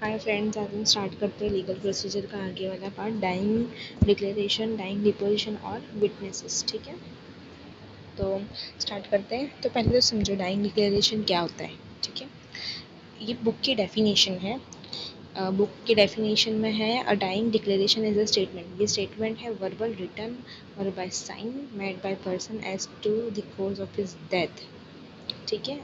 Hi friends, आज हम start करते हैं लीगल प्रोसीजर का आगे वाला part, dying declaration, dying deposition और विटनेसेस। ठीक है, तो स्टार्ट करते हैं। तो पहले तो समझो डाइंग डिक्लेरेशन क्या होता है। ठीक है, ये बुक की डेफिनेशन है। बुक की डेफिनेशन में है a dying declaration is a statement. ये स्टेटमेंट है वर्बल, रिटन और by sign made by person as to the cause of his death. ठीक है,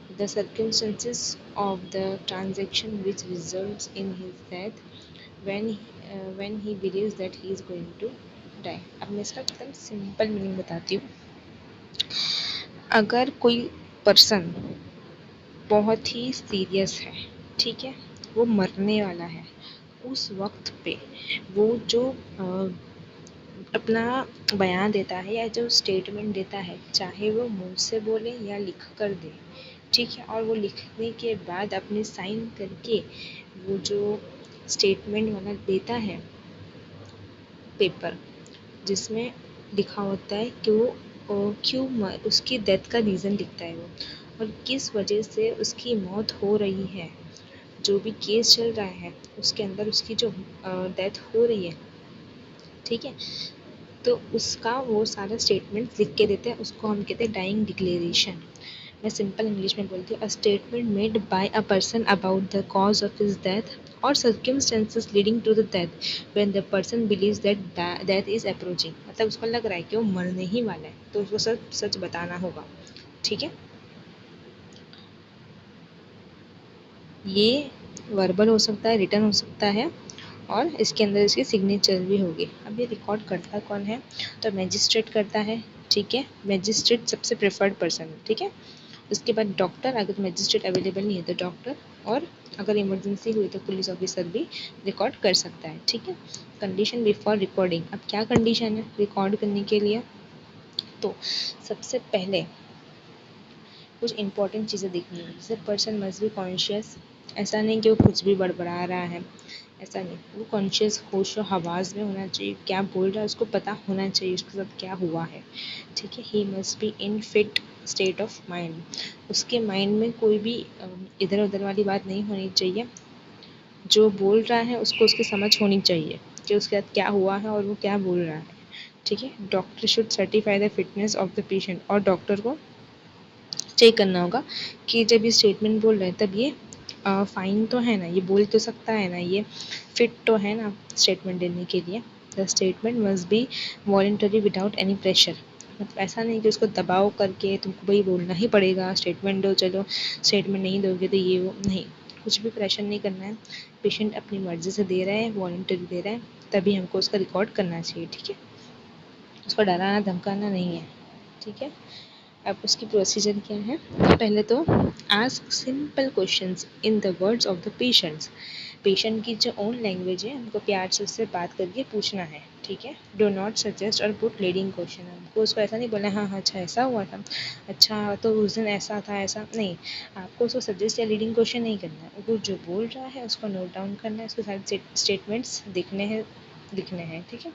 the circumstances of the transaction which results in his death when he believes that he is going to die। अब मैं इसका एकदम simple meaning बताती हूँ। अगर कोई पर्सन बहुत ही सीरियस है, ठीक है, वो मरने वाला है, उस वक्त पे वो जो अपना बयान देता है या जो स्टेटमेंट देता है, चाहे वो मुंह से बोले या लिख कर दे, ठीक है, और वो लिखने के बाद अपने साइन करके वो जो स्टेटमेंट वाला देता है पेपर, जिसमें लिखा होता है कि वो क्यों उसकी डेथ का रीज़न लिखता है वो, और किस वजह से उसकी मौत हो रही है, जो भी केस चल रहा है उसके अंदर उसकी जो डेथ हो रही है, ठीक है, तो उसका वो सारा स्टेटमेंट लिख के देते हैं। उसको हम कहते हैं डाइंग डिक्लेरेशन। मैं सिंपल इंग्लिश में बोलती हूँ, a statement made by a person about the cause of his death और circumstances leading to the death when the person believes that death is approaching. मतलब उसको लग रहा है कि वो मरने ही वाला है, तो उसको सच सच बताना होगा। ठीक है, ये वर्बल हो सकता है, रिटन हो सकता है, और इसके अंदर इसकी सिग्नेचर भी होगी। अब ये रिकॉर्ड करता कौन है, तो मैजिस्ट्रेट करता है। ठीक है, मैजिस्ट्रेट सबसे प्रेफर्ड पर्सन है। ठीक है, उसके बाद डॉक्टर, अगर मैजिस्ट्रेट अवेलेबल नहीं है तो डॉक्टर, और अगर इमरजेंसी हुई तो पुलिस ऑफिसर भी रिकॉर्ड कर सकता है। ठीक है, कंडीशन बिफोर रिकॉर्डिंग। अब क्या कंडीशन है रिकॉर्ड करने के लिए, तो सबसे पहले कुछ इंपॉर्टेंट चीज़ें देखनी है। जैसे पर्सन मस्ट बी कॉन्शियस, ऐसा नहीं कि वो कुछ भी बड़बड़ा रहा है, ऐसा नहीं, वो कॉन्शियस होश और हवास में होना चाहिए, क्या बोल रहा है उसको पता होना चाहिए उसके साथ क्या हुआ है। ठीक है, he must be in fit state of mind, उसके माइंड में कोई भी इधर उधर वाली बात नहीं होनी चाहिए। जो बोल रहा है उसको उसकी समझ होनी चाहिए कि उसके साथ क्या हुआ है और वो क्या बोल रहा है। ठीक है, doctor should certify the fitness of the patient, और डॉक्टर को चेक करना होगा कि जब ये स्टेटमेंट बोल रहे हैं तब ये फाइन तो है ना, ये बोल तो सकता है ना, ये फिट तो है ना स्टेटमेंट देने के लिए। The statement must be voluntary without any pressure. मतलब ऐसा नहीं कि उसको दबाव करके तुमको भाई बोलना ही पड़ेगा, स्टेटमेंट दो, चलो स्टेटमेंट नहीं दोगे तो ये वो नहीं, कुछ भी प्रेशर नहीं करना है। पेशेंट अपनी मर्ज़ी से दे रहा है, वॉलेंटरी दे रहा है, तभी हमको उसका रिकॉर्ड करना चाहिए। ठीक है, उसको डराना धमकाना नहीं है। ठीक है, अब उसकी प्रोसीजर क्या है, पहले तो ask simple questions in the words of the patients. Patient की जो ओन लैंग्वेज है हमको प्यार से उससे बात करके पूछना है। ठीक है, डो नॉट सजेस्ट और पुट लीडिंग क्वेश्चन। हमको उसको ऐसा नहीं बोलना हाँ हाँ अच्छा ऐसा हुआ था, अच्छा तो उस दिन ऐसा था, ऐसा नहीं। आपको उसको सजेस्ट या लीडिंग क्वेश्चन नहीं करना है, वो जो बोल रहा है उसको नोट डाउन करना है, उसके सारे स्टेटमेंट्स लिखने हैं। ठीक है,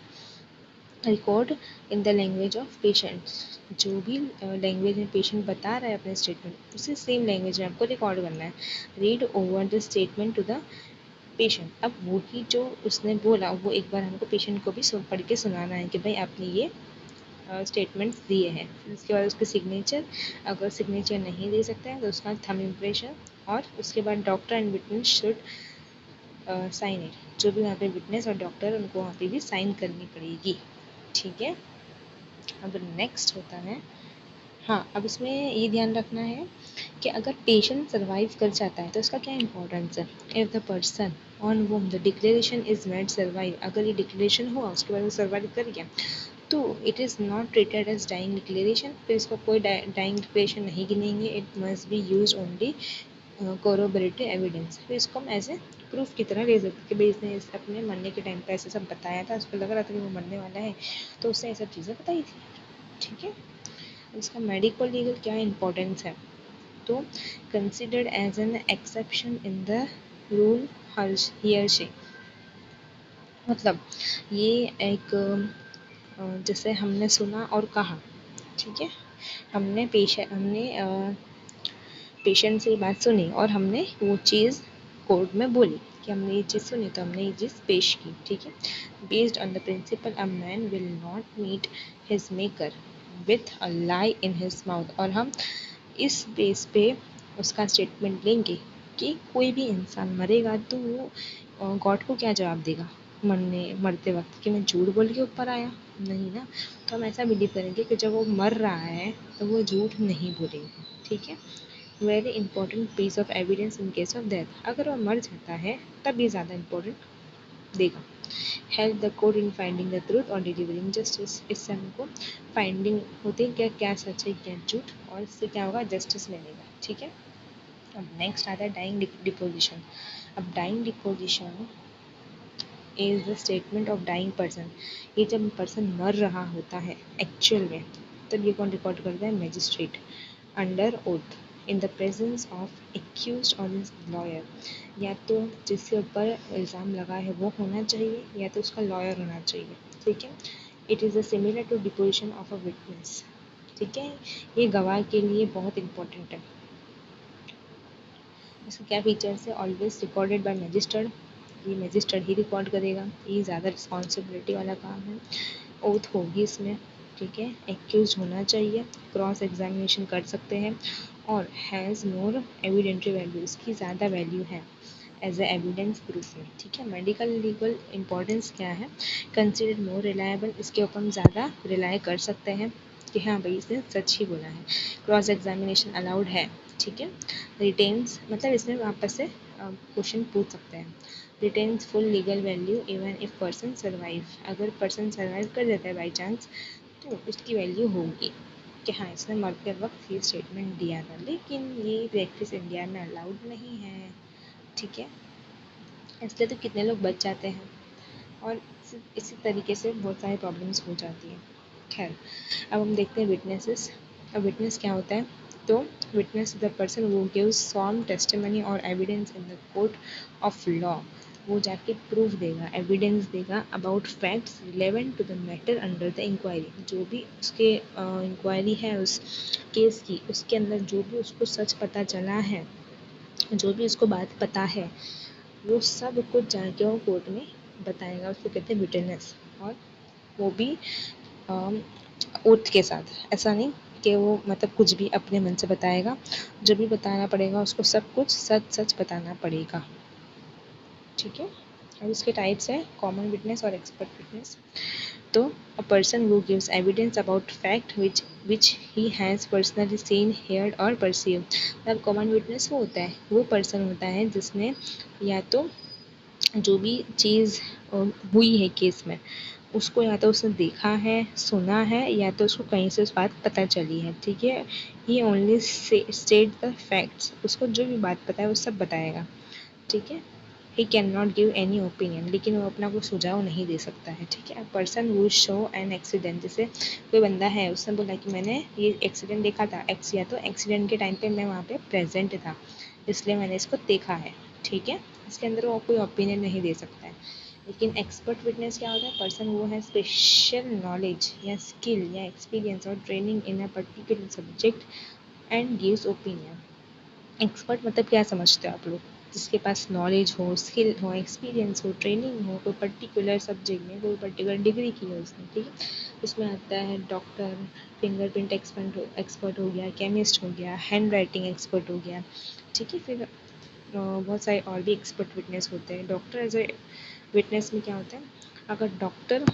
record in the language of patients. जो भी लैंग्वेज में पेशेंट बता रहा है अपने स्टेटमेंट, उसी सेम लैंग्वेज में आपको रिकॉर्ड करना है। Read over the statement to the patient. अब वही जो उसने बोला वो एक बार हमको पेशेंट को भी पढ़ के सुनाना है कि भाई आपने ये स्टेटमेंट्स दिए हैं। फिर उसके बाद उसके सिग्नेचर, अगर सिग्नेचर नहीं दे सकता है तो उसका थंब इम्प्रेशन, और उसके बाद doctor and witness should sign it. जो भी वहाँ पे विटनेस और डॉक्टर उनको वहाँ पे भी साइन करनी पड़ेगी। ठीक है, अब नेक्स्ट होता है, हाँ अब इसमें ये ध्यान रखना है कि अगर पेशेंट सर्वाइव कर जाता है तो इसका क्या इंपॉर्टेंस है। If the person on whom the declaration is made survive, अगर ये डिक्लेरेशन हुआ उसके बाद वो सर्वाइव कर गया तो it is not treated as dying declaration, फिर इसको कोई डाइंग डिक्लेरेशन नहीं गिनेंगे। It must be use only corroborative evidence, फिर इसको हम ऐसे प्रूफ की तरह ले सकते कि भाई इसने अपने मरने के टाइम पर ऐसे सब बताया था, उसको लग रहा था कि वो मरने वाला है तो उसने ये सब चीज़ें बताई थी। ठीक है, इसका मेडिकल लीगल क्या इंपॉर्टेंस है, तो considered as an exception in the rule hearsay. मतलब ये एक जैसे हमने सुना और कहा, ठीक है, हमने पेशेंट से ये बात सुनी और हमने वो चीज़ कोर्ट में बोली, कि हमने ये चीज़ सुनी तो हमने ये चीज़ पेश की, ठीक है। Based on the principle a man will not meet his maker with a lie in his mouth, और हम इस बेस पे उसका स्टेटमेंट लेंगे कि कोई भी इंसान मरेगा तो वो गॉड को क्या जवाब देगा मरते वक्त, कि मैं झूठ बोल के ऊपर आया, नहीं ना। तो हम ऐसा बिलीव करेंगे कि जब वो मर रहा है तो वो झूठ नहीं बोलेगा, ठीक है। Very important piece of evidence in case of death, अगर वो मर जाता है तब ये ज़्यादा इंपॉर्टेंट देगा। Help the court in finding the truth और डिलीवरिंग जस्टिस, इससे हमको फाइंडिंग होती है क्या सच है क्या झूठ, और इससे क्या होगा, जस्टिस मिलेगा, ठीक है। अब नेक्स्ट आता है डाइंग डिपोजिशन। अब dying deposition is the statement of dying person, ये जब पर्सन मर रहा होता है एक्चुअल में, तब ये कौन रिकॉर्ड करता है, magistrate under oath in the presence of accused और हिज लॉयर, या तो जिसके ऊपर इल्ज़ाम लगा है वो होना चाहिए या तो उसका लॉयर होना चाहिए, ठीक है। It is a similar to deposition of a witness, ठीक है। ये गवाह के लिए बहुत इंपॉर्टेंट है। इसके क्या फीचर्स है, ऑलवेज रिकॉर्डेड बाय मजिस्ट्रेट, ये मजिस्ट्रेट ही रिकॉर्ड करेगा, ये ज़्यादा रिस्पॉन्सिबिलिटी वाला काम है। ओथ होगी इसमें, ठीक है। एक्यूज होना चाहिए, क्रॉस एग्जामिनेशन कर सकते हैं, और हैज़ मोर एविडेंटरी वैल्यू, इसकी ज़्यादा वैल्यू है एज ए एविडेंस प्रूफ में, ठीक है। मेडिकल लीगल इंपॉर्टेंस क्या है, कंसिडर्ड मोर रिलायबल, इसके ऊपर हम ज़्यादा रिलाई कर सकते हैं कि हाँ भाई इसने सच ही बोला है। क्रॉस एग्जामिनेशन अलाउड है, ठीक है। रिटेन्स मतलब इसमें वापस से क्वेश्चन पूछ सकते हैं। Retains full legal value even if person survive, अगर पर्सन सर्वाइव कर देता है बाई चांस तो उसकी वैल्यू होगी कि हाँ इसने मरते वक्त ये स्टेटमेंट दिया था, लेकिन ये प्रैक्टिस इंडिया में अलाउड नहीं है, ठीक है। इसलिए तो कितने लोग बच जाते हैं, और इसी तरीके से बहुत सारी प्रॉब्लम्स हो जाती हैं। खैर, अब हम देखते हैं विटनेसेस। अब विटनेस क्या होता है, तो विटनेस इज द पर्सन वो गिव्स सॉर्म टेस्टिमनी और evidence in the court of law, वो जाके प्रूफ देगा, एविडेंस देगा about facts relevant to the matter under the inquiry, जो भी उसके इंक्वायरी है उस केस की, उसके अंदर जो भी उसको सच पता चला है, जो भी उसको बात पता है, वो सब कुछ जाके वो कोर्ट में बताएगा, उसको कहते हैं विटनेस। और वो भी ओथ के साथ, ऐसा नहीं कि वो मतलब कुछ भी अपने मन से बताएगा, जो भी बताना पड़ेगा उसको सब कुछ सच सच बताना पड़ेगा, ठीक है। अब इसके टाइप्स है कॉमन विटनेस और एक्सपर्ट विटनेस। तो a person who gives evidence about fact which he has personally seen, heard और perceived, मतलब कॉमन विटनेस वो होता है, वो पर्सन होता है जिसने या तो जो भी चीज़ हुई है केस में उसको या तो उसने देखा है, सुना है, या तो उसको कहीं से उस बात पता चली है, ठीक है। ही ओनली स्टेट द फैक्ट्स, उसको जो भी बात पता है वो सब बताएगा, ठीक है। He can not give any opinion, लेकिन वो अपना कोई सुझाव नहीं दे सकता है, ठीक है। Person who show an accident, जैसे कोई बंदा है उसने बोला कि मैंने ये एक्सीडेंट देखा था, एक्स या तो एक्सीडेंट के टाइम पे मैं वहाँ पे प्रेजेंट था इसलिए मैंने इसको देखा है, ठीक है। इसके अंदर वो कोई ओपिनियन नहीं दे सकता है। लेकिन एक्सपर्ट विटनेस क्या होता है, पर्सन वो है स्पेशल नॉलेज या स्किल या एक्सपीरियंस और training in a particular subject and gives opinion. Expert मतलब क्या समझते हो आप लोग, जिसके पास नॉलेज हो, स्किल हो, एक्सपीरियंस हो, ट्रेनिंग हो, कोई पर्टिकुलर सब्जेक्ट में कोई पर्टिकुलर डिग्री की हो उसने, ठीक है। उसमें आता है डॉक्टर, फिंगरप्रिंट एक्सपर्ट हो गया, केमिस्ट हो गया, हैंड राइटिंग एक्सपर्ट हो गया, ठीक है। फिर बहुत सारे और भी एक्सपर्ट विटनेस होते हैं। डॉक्टर एज ए विटनेस में क्या होता है, अगर डॉक्टर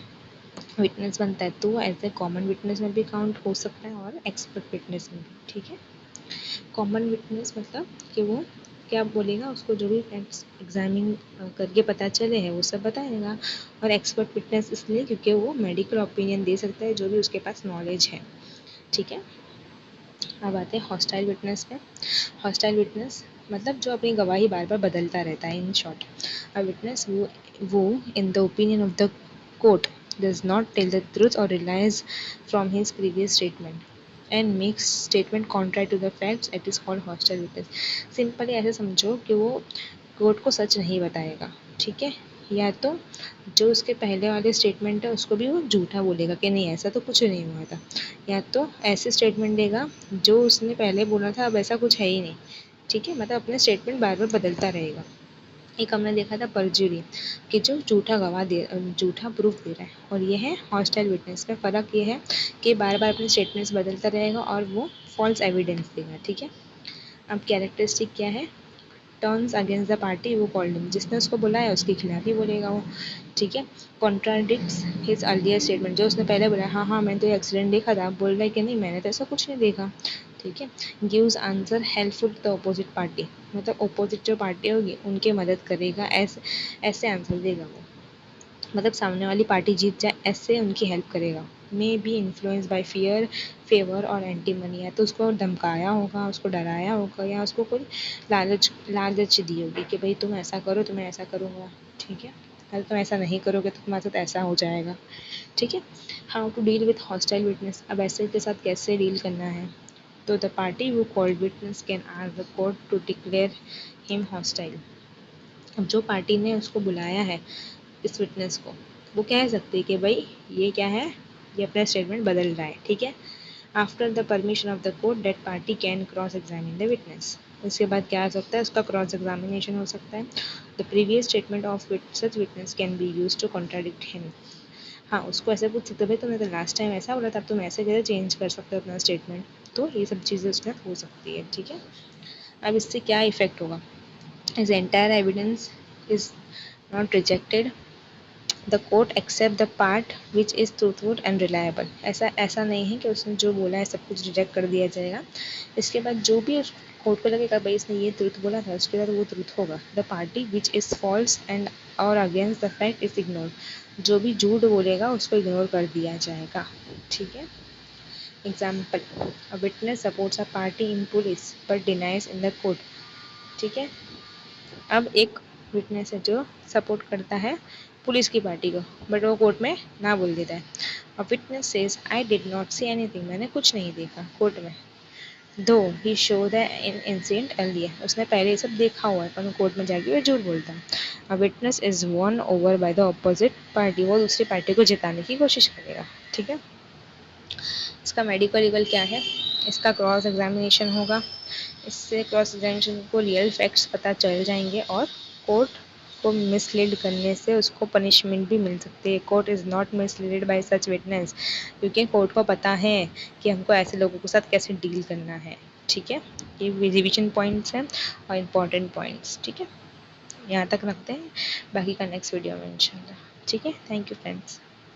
विटनेस बनता है तो वो एज ए कॉमन विटनेस में भी काउंट हो सकता है और एक्सपर्ट विटनेस में भी, ठीक है। कॉमन विटनेस मतलब कि वो क्या बोलेगा, उसको जो भी फैक्ट्स एग्जामिन करके पता चले हैं वो सब बताएगा। और एक्सपर्ट विटनेस इसलिए क्योंकि वो मेडिकल ओपिनियन दे सकता है जो भी उसके पास नॉलेज है, ठीक है। अब आते हैं हॉस्टाइल विटनेस पे। हॉस्टाइल विटनेस मतलब जो अपनी गवाही बार बार बदलता रहता है, इन शॉर्ट। अ विटनेस वो in the opinion of the court does not tell the truth or relies from his previous statement and makes statement contrary to the facts, it is called hostile witness। Simply ऐसे समझो कि वो court को सच नहीं बताएगा, ठीक है। या तो जो उसके पहले वाले स्टेटमेंट है उसको भी वो झूठा बोलेगा कि नहीं ऐसा तो कुछ नहीं हुआ था, या तो ऐसे स्टेटमेंट देगा जो उसने पहले बोला था अब ऐसा कुछ है ही नहीं, ठीक है। मतलब अपने स्टेटमेंट बार बार बदलता रहेगा। एक हमने देखा था परजुरी, कि जो झूठा प्रूफ दे रहा है, और ये है हॉस्टाइल विटनेस में। फ़र्क ये है कि बार बार अपने स्टेटमेंट्स बदलता रहेगा और वो फॉल्स एविडेंस देगा। ठीक है, अब कैरेक्टरिस्टिक क्या है, टर्न्स अगेंस्ट द पार्टी वो कॉल्ड हिम, जिसने उसको बुलाया उसके खिलाफ ही बोलेगा वो। ठीक है, कॉन्ट्राडिक्ट्स हिज अर्लियर स्टेटमेंट, जो उसने पहले बोला हाँ हाँ मैंने तो एक्सीडेंट देखा था, बोल रहा है कि नहीं मैंने तो ऐसा कुछ नहीं देखा। ठीक है, gives answer helpful to the opposite party, मतलब अपोजिट जो पार्टी होगी उनके मदद करेगा, ऐसे ऐसे आंसर देगा वो, मतलब सामने वाली पार्टी जीत जाए ऐसे उनकी हेल्प करेगा। May be influence by fear, favour और एंटी मनी, या तो उसको धमकाया होगा, उसको डराया होगा, या उसको कोई लालच दी होगी कि भाई तुम ऐसा करो तो मैं ऐसा करूँगा। ठीक है, अगर तुम ऐसा नहीं करोगे तो तुम्हारे साथ ऐसा हो जाएगा। ठीक है, how to deal with hostile witness, अब ऐसे के साथ कैसे डील करना है। तो the party who called witness can ask the court to declare him hostile, अब जो पार्टी ने उसको बुलाया है इस विटनेस को, वो कह सकती है कि भाई ये क्या है, ये अपना स्टेटमेंट बदल रहा है। ठीक है, after the permission of the court that party can cross examine the witness, उसके बाद क्या हो सकता है, उसका क्रॉस एग्जामिनेशन हो सकता है। The previous statement of such witness can be use to contradict him, हाँ उसको ऐसे पूछ सकते भाई तुमने तो लास्ट टाइम ऐसा बोला था, अब तुम ऐसे कैसे चेंज कर सकते हो अपना स्टेटमेंट, तो ये सब चीज़ें उसमें हो सकती है। ठीक है, अब इससे क्या इफेक्ट होगा, is entire evidence is not rejected, the court accept the part which is truthful and reliable, ऐसा नहीं है कि उसने जो बोला है सब कुछ रिजेक्ट कर दिया जाएगा। इसके बाद जो भी उस कोर्ट को लगेगा भाई इसने ये ट्रूथ बोला था, उसके बाद वो ट्रूथ होगा। The party which is false and और against the fact is ignore, जो भी झूठ बोलेगा उसको इग्नोर कर दिया जाएगा। ठीक है, example, a witness supports a party in police but denies in the court. ठीक है, अब एक विटनेस है जो सपोर्ट करता है पुलिस की पार्टी को, बट वो कोर्ट में ना बोल देता है। A witness says I did not see anything, मैंने कुछ नहीं देखा कोर्ट में, दो ही शो द इंसिडेंट अर्लियर, उसने पहले ये सब देखा हुआ है पर कोर्ट में जाके वो झूठ बोलता है। A witness is one over by the opposite party, वो दूसरी पार्टी को जिताने की कोशिश करेगा। ठीक है, इसका मेडिकल लीगल क्या है, इसका क्रॉस एग्जामिनेशन होगा, इससे क्रॉस एग्जामिनेशन को रियल फैक्ट्स पता चल जाएंगे, और कोर्ट को मिसलीड करने से उसको पनिशमेंट भी मिल सकती है। Court is not mislead bye such witness, क्योंकि कोर्ट को पता है कि हमको ऐसे लोगों के साथ कैसे डील करना है। ठीक है, ये रिविजन पॉइंट्स हैं और इम्पॉर्टेंट पॉइंट्स। ठीक है, यहाँ तक रखते हैं, बाकी का नेक्स्ट वीडियो में इंशाल्लाह। ठीक है, थैंक यू फ्रेंड्स।